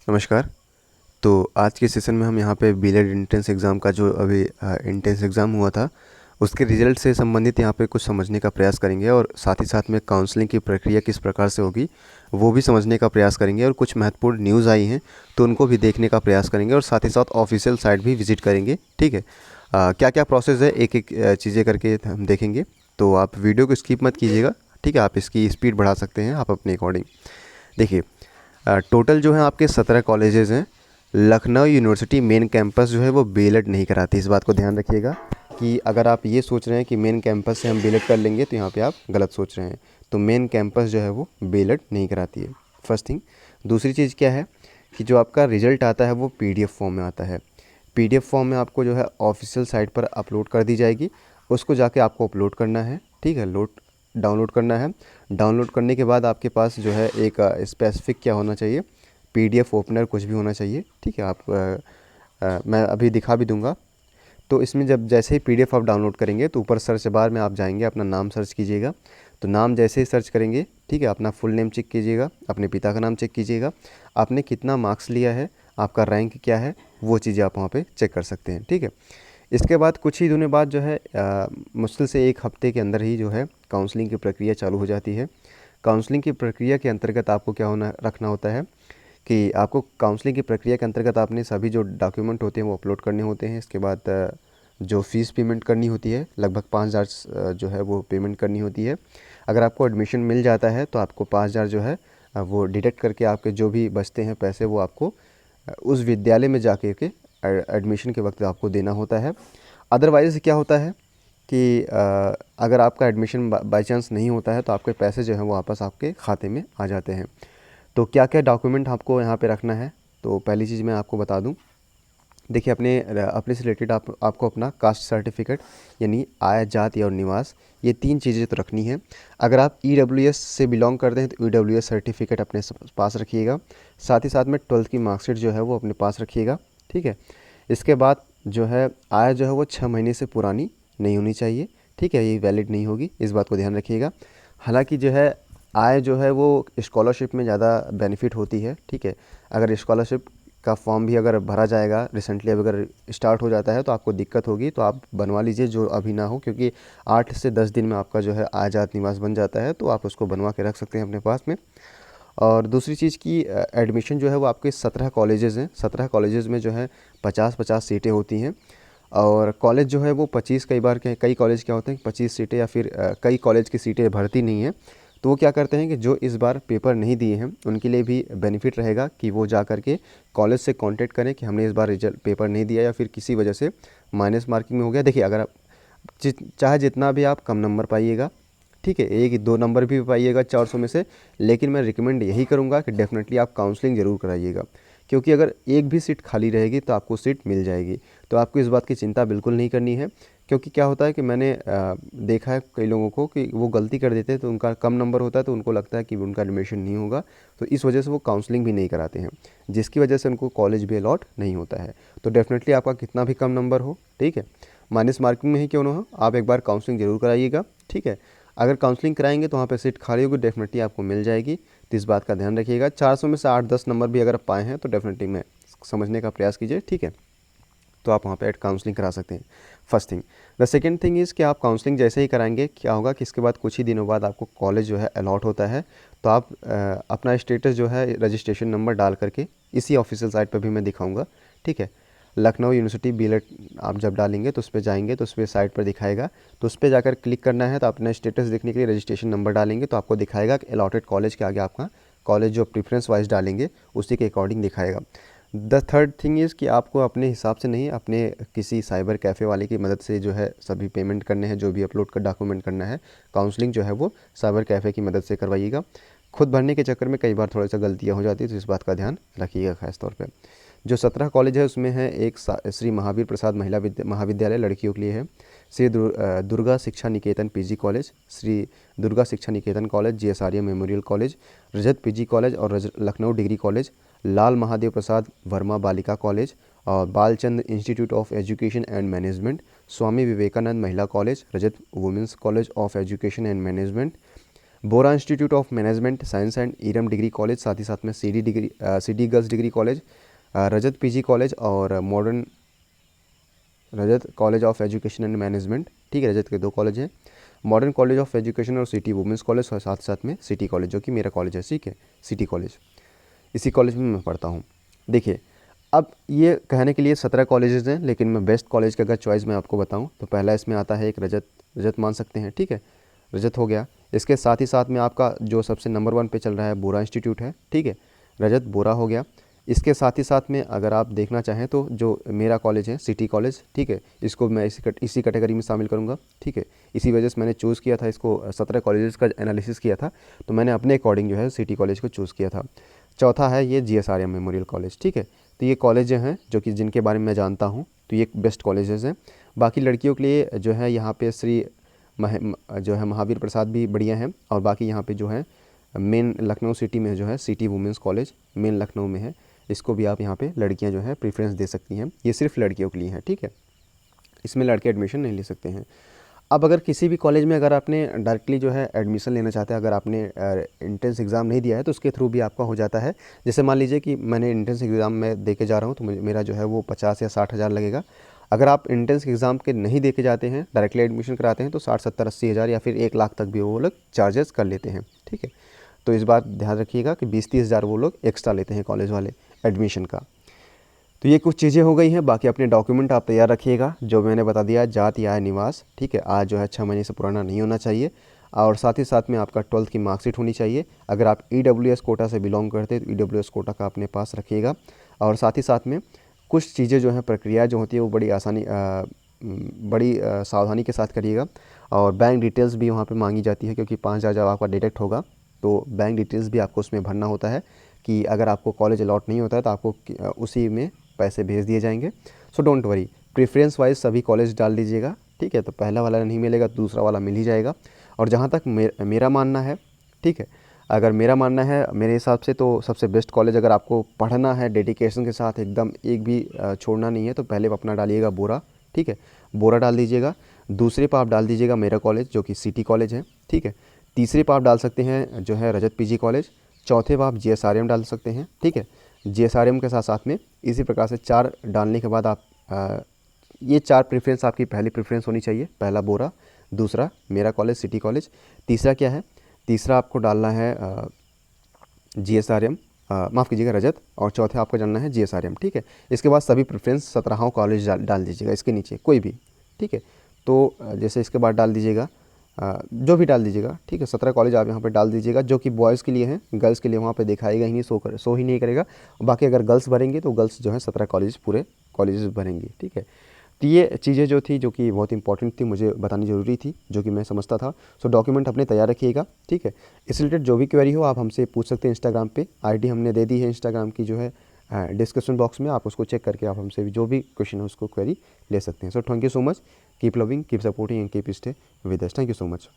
नमस्कार। तो आज के सेशन में हम यहाँ पे बीएड एंट्रेंस एग्ज़ाम का जो अभी एंट्रेंस एग्ज़ाम हुआ था, उसके रिज़ल्ट से संबंधित यहाँ पे कुछ समझने का प्रयास करेंगे और साथ ही साथ में काउंसलिंग की प्रक्रिया किस प्रकार से होगी, वो भी समझने का प्रयास करेंगे और कुछ महत्वपूर्ण न्यूज़ आई हैं, तो उनको भी देखने का प्रयास करेंगे और साथ ही साथ ऑफ़िशियल साइट भी विज़िट करेंगे, ठीक है? क्या-क्या प्रोसेस है, एक-एक चीज़ें करके हम देखेंगे, तो आप वीडियो को स्किप मत कीजिएगा, ठीक है? आप इसकी स्पीड बढ़ा सकते हैं आप अपने अकॉर्डिंग। देखिए, टोटल जो है आपके 17 कॉलेजेस हैं। लखनऊ यूनिवर्सिटी मेन कैंपस जो है वो बीएड नहीं कराती, इस बात को ध्यान रखिएगा कि अगर आप ये सोच रहे हैं कि मेन कैंपस से हम बीएड कर लेंगे तो यहाँ पे आप गलत सोच रहे हैं। तो मेन कैंपस जो है वो बीएड नहीं कराती है, फर्स्ट थिंग। दूसरी चीज़ क्या है कि जो आपका रिजल्ट आता है वो पीडीएफ फॉर्म में आता है। पीडीएफ फॉर्म में आपको जो है ऑफिशियल साइट पर अपलोड कर दी जाएगी, उसको जाके आपको अपलोड करना है, ठीक है? डाउनलोड करना है। डाउनलोड करने के बाद आपके पास जो है एक स्पेसिफिक क्या होना चाहिए, पीडीएफ ओपनर कुछ भी होना चाहिए, ठीक है? आप मैं अभी दिखा भी दूंगा। तो इसमें जब जैसे ही पीडीएफ आप डाउनलोड करेंगे तो ऊपर सर्च बार में आप जाएंगे, अपना नाम सर्च कीजिएगा। तो नाम जैसे ही सर्च करेंगे, ठीक है, अपना फुल नेम चेक कीजिएगा, अपने पिता का नाम चेक कीजिएगा, आपने कितना मार्क्स लिया है, आपका रैंक क्या है, वो चीज़ें आप वहाँ पे चेक कर सकते हैं, ठीक है? इसके बाद कुछ ही दिनों बाद जो है मुश्किल से 1 हफ्ते के अंदर ही जो है काउंसलिंग की प्रक्रिया चालू हो जाती है। काउंसलिंग की प्रक्रिया के अंतर्गत आपको क्या होना रखना होता है कि आपको काउंसलिंग की प्रक्रिया के अंतर्गत आपने सभी जो डॉक्यूमेंट होते हैं वो अपलोड करने होते हैं। इसके बाद जो फ़ीस पेमेंट करनी होती है, लगभग 5,000 जो है वो पेमेंट करनी होती है। अगर आपको एडमिशन मिल जाता है तो आपको 5,000 जो है वो डिडक्ट करके आपके जो भी बचते हैं पैसे वो आपको उस विद्यालय में जाके के एडमिशन के वक्त आपको देना होता है। अदरवाइज़ क्या होता है कि अगर आपका एडमिशन बाय चांस नहीं होता है तो आपके पैसे जो हैं वो वापस आपके खाते में आ जाते हैं। तो क्या-क्या डॉक्यूमेंट आपको यहाँ पे रखना है, तो पहली चीज़ मैं आपको बता दूँ। देखिए, अपने से रिलेटेड आपको अपना कास्ट सर्टिफिकेट यानी आय, जाति और निवास, ये 3 चीज़ें तो रखनी है। अगर आप ईडब्ल्यूएस से बिलॉन्ग करते हैं तो ईडब्ल्यूएस सर्टिफिकेट अपने पास रखिएगा। साथ ही साथ में 12th की मार्कशीट जो है वो अपने पास रखिएगा, ठीक है? इसके बाद जो है आय जो है वो 6 महीने से पुरानी नहीं होनी चाहिए, ठीक है? ये वैलिड नहीं होगी, इस बात को ध्यान रखिएगा। हालाँकि जो है आय जो है वो स्कॉलरशिप में ज़्यादा बेनिफिट होती है, ठीक है? अगर स्कॉलरशिप का फॉर्म भी अगर भरा जाएगा, रिसेंटली अगर स्टार्ट हो जाता है तो आपको दिक्कत होगी, तो आप बनवा लीजिए जो अभी ना हो, क्योंकि 8 से 10 दिन में आपका जो है आय जाति निवास बन जाता है, तो आप उसको बनवा के रख सकते हैं अपने पास में। और दूसरी चीज़ की एडमिशन जो है वो आपके 17 कॉलेजेज़ हैं। 17 कॉलेजेज़ में जो है 50-50 सीटें होती हैं और कॉलेज जो है वो 25, कई कॉलेज क्या होते हैं 25 सीटें या फिर कई कॉलेज की सीटें भरती नहीं हैं। तो वो क्या करते हैं कि जो इस बार पेपर नहीं दिए हैं उनके लिए भी बेनिफिट रहेगा कि वो जा कर के कॉलेज से कांटेक्ट करें कि हमने इस बार रिजल्ट पेपर नहीं दिया या फिर किसी वजह से माइनस मार्किंग में हो गया। देखिए, अगर आप चाहे जितना भी आप कम नंबर पाइएगा, ठीक है, 1-2 नंबर भी पाइएगा 400 में से, लेकिन मैं रिकमेंड यही करूँगा कि डेफ़िनेटली आप काउंसलिंग ज़रूर कराइएगा, क्योंकि अगर एक भी सीट खाली रहेगी तो आपको सीट मिल जाएगी। तो आपको इस बात की चिंता बिल्कुल नहीं करनी है, क्योंकि क्या होता है कि मैंने देखा है कई लोगों को कि वो गलती कर देते हैं, तो उनका कम नंबर होता है तो उनको लगता है कि उनका एडमिशन नहीं होगा, तो इस वजह से वो काउंसलिंग भी नहीं कराते हैं, जिसकी वजह से उनको कॉलेज भी अलॉट नहीं होता है। तो डेफ़िनेटली आपका कितना भी कम नंबर हो, ठीक है, माइनस मार्किंग में ही क्यों ना हो, आप एक बार काउंसलिंग ज़रूर कराइएगा, ठीक है? अगर काउंसलिंग कराएंगे तो वहाँ पे सीट खाली होगी, डेफिनेटली आपको मिल जाएगी, तो इस बात का ध्यान रखिएगा। 400 में से 8-10 नंबर भी अगर आप पाए हैं तो डेफिनेटली मैं समझने का प्रयास कीजिए, ठीक है? तो आप वहाँ पे काउंसलिंग करा सकते हैं, first thing. The second thing is कि आप काउंसलिंग जैसे ही कराएंगे, क्या होगा कि इसके बाद कुछ ही दिनों बाद आपको कॉलेज जो है अलॉट होता है, तो आप अपना स्टेटस जो है रजिस्ट्रेशन नंबर डाल करके इसी ऑफिशियल साइट पर भी मैं दिखाऊँगा, ठीक है? लखनऊ यूनिवर्सिटी बीएड आप जब डालेंगे तो उस पर जाएंगे तो उस पर साइट पर दिखाएगा, तो उस पर जाकर क्लिक करना है। तो अपना स्टेटस देखने के लिए रजिस्ट्रेशन नंबर डालेंगे तो आपको दिखाएगा कि अलॉटेड कॉलेज के आगे आपका कॉलेज जो प्रेफरेंस वाइज डालेंगे उसी के अकॉर्डिंग दिखाएगा। द थर्ड थिंग इज़ कि आपको अपने हिसाब से नहीं, अपने किसी साइबर कैफ़े वाले की मदद से जो है सभी पेमेंट करने हैं, जो भी अपलोड कर डॉक्यूमेंट करना है, काउंसलिंग जो है वो साइबर कैफ़े की मदद से करवाइएगा। खुद भरने के चक्कर में कई बार थोड़ा सा गलतियाँ हो जाती है, तो इस बात का ध्यान रखिएगा खास तौर पे। जो 17 कॉलेज है उसमें है एक श्री महावीर प्रसाद महिला महाविद्यालय लड़कियों के लिए है, Shri Durga Shiksha Niketan PG college, Shri Durga Shiksha Niketan college, GSRM memorial college, Rajat PG college और Lucknow degree college, Lal Mahadev Prasad Verma Balika college और Balchand institute of education and management, Swami Vivekanand Mahila college, Rajat women's college of education and management, Bora institute of management science and Iram degree college, साथ ही साथ में city girls degree college, Rajat PG college और modern Rajat college of education and management, ठीक है, रजत के 2 college हैं, modern college of education और सिटी वुमेंस कॉलेज और साथ साथ में सिटी कॉलेज जो कि मेरा कॉलेज है, ठीक है, सिटी कॉलेज। इसी कॉलेज में मैं पढ़ता हूँ। देखिए, अब ये कहने के लिए 17 कॉलेजेस हैं, लेकिन मैं बेस्ट कॉलेज का अगर चॉइस मैं आपको बताऊँ तो पहला इसमें आता है एक रजत मान सकते हैं, ठीक है, रजत हो गया। इसके साथ ही साथ में आपका जो सबसे नंबर 1 पे चल रहा है बोरा इंस्टीट्यूट है, ठीक है, रजत बोरा हो गया। इसके साथ ही साथ में अगर आप देखना चाहें तो जो मेरा कॉलेज है सिटी कॉलेज, ठीक है, इसको मैं इसी कैटेगरी में शामिल करूँगा, ठीक है। इसी वजह से मैंने चूज़ किया था इसको, 17 कॉलेजेस का एनालिसिस किया था तो मैंने अपने अकॉर्डिंग जो है सिटी कॉलेज को चूज़ किया था। चौथा है ये GSRM मेमोरियल कॉलेज, ठीक है। तो ये कॉलेज हैं जो कि जिनके बारे में मैं जानता हूँ, तो ये बेस्ट कॉलेजेस हैं। बाकी लड़कियों के लिए जो है यहाँ पे जो है महावीर प्रसाद भी बढ़िया हैं, और बाकी यहाँ पे जो है मेन लखनऊ सिटी में जो है city women's college main Lucknow में है, इसको भी आप यहाँ पे लड़कियाँ जो है प्रेफरेंस दे सकती हैं। ये सिर्फ लड़कियों के लिए है, ठीक है, इसमें लड़के एडमिशन नहीं ले सकते हैं। अब अगर किसी भी कॉलेज में अगर आपने डायरेक्टली जो है एडमिशन लेना चाहते हैं, अगर आपने एंट्रेंस एग्ज़ाम नहीं दिया है तो उसके थ्रू भी आपका हो जाता है। जैसे मान लीजिए कि मैंने एंट्रेंस एग्ज़ाम में दे के जा रहा हूँ तो मेरा जो है वो 50 या 60 हज़ार लगेगा। अगर आप एंट्रेंस एग्ज़ाम के नहीं दे के जाते हैं, डायरेक्टली एडमिशन कराते हैं तो 60, 70, 80 हज़ार या फिर 1 लाख तक भी वो लोग चार्जेस कर लेते हैं, ठीक है। तो इस बात ध्यान रखिएगा कि 20-30 हज़ार वो लोग एक्स्ट्रा लेते हैं कॉलेज वाले एडमिशन का। तो ये कुछ चीज़ें हो गई हैं। बाकी अपने डॉक्यूमेंट आप तैयार रखिएगा, जो मैंने बता दिया, जाति या निवास, ठीक है, आज जो है 6 महीने से पुराना नहीं होना चाहिए, और साथ ही साथ में आपका 12th की मार्कशीट होनी चाहिए। अगर आप EWS कोटा से बिलोंग करते हैं तो EWS कोटा का अपने पास रखिएगा। और साथ ही साथ में कुछ चीज़ें जो हैं, प्रक्रिया जो होती है वो बड़ी सावधानी के साथ करिएगा। और बैंक डिटेल्स भी वहाँ पे मांगी जाती है, क्योंकि 5,000 जब आपका डिडक्ट होगा तो बैंक डिटेल्स भी आपको उसमें भरना होता है कि अगर आपको कॉलेज अलॉट नहीं होता है तो आपको उसी में पैसे भेज दिए जाएंगे। So don't worry, preference wise सभी कॉलेज डाल दीजिएगा, ठीक है। तो पहला वाला नहीं मिलेगा तो दूसरा वाला मिल ही जाएगा। और जहाँ तक मेरा मानना है, ठीक है, अगर मेरा मानना है मेरे हिसाब से तो सबसे बेस्ट कॉलेज, अगर आपको पढ़ना है डेडिकेशन के साथ एकदम एक भी छोड़ना नहीं है, तो पहले अपना डालिएगा बोरा, ठीक है, बोरा डाल दीजिएगा। दूसरे पर आप डाल दीजिएगा मेरा कॉलेज जो कि सिटी कॉलेज है, ठीक है। तीसरे पर आप डाल सकते हैं जो है रजत पीजी कॉलेज। चौथे पर आप GSRM डाल सकते हैं, ठीक है। GSRM के साथ साथ में इसी प्रकार से 4 डालने के बाद आप ये 4 प्रेफरेंस आपकी पहली प्रेफरेंस होनी चाहिए। पहला बोरा, दूसरा मेरा कॉलेज सिटी कॉलेज, तीसरा क्या है, तीसरा आपको डालना है GSRM, माफ़ कीजिएगा रजत, और चौथे आपको डालना है GSRM, ठीक है। इसके बाद सभी प्रेफरेंस 17 कॉलेज डाल दीजिएगा इसके नीचे कोई भी, ठीक है। तो जैसे इसके बाद डाल दीजिएगा जो भी डाल दीजिएगा, ठीक है, 17 कॉलेज आप यहाँ पे डाल दीजिएगा, जो कि बॉयज़ के लिए हैं। गर्ल्स के लिए वहाँ पे दिखाएगा ही नहीं, शो ही नहीं करेगा। बाकी अगर गर्ल्स भरेंगे तो गर्ल्स जो है 17 कॉलेज पूरे कॉलेजेस भरेंगी, ठीक है। तो ये चीज़ें जो थी जो कि बहुत इंपॉर्टेंट थी, मुझे बतानी ज़रूरी थी, जो कि मैं समझता था। सो डॉक्यूमेंट अपने तैयार रखिएगा, ठीक है। इस रिलेटेड जो भी क्वेरी हो आप हमसे पूछ सकते हैं। इंस्टाग्राम पे ID हमने दे दी है, इंस्टाग्राम की जो है डिस्क्रिप्शन बॉक्स में, आप उसको चेक करके आप हमसे भी जो भी क्वेश्चन है उसको क्वेरी ले सकते हैं। So thank you so much, keep loving, keep supporting and keep stay with us. Thank you so much.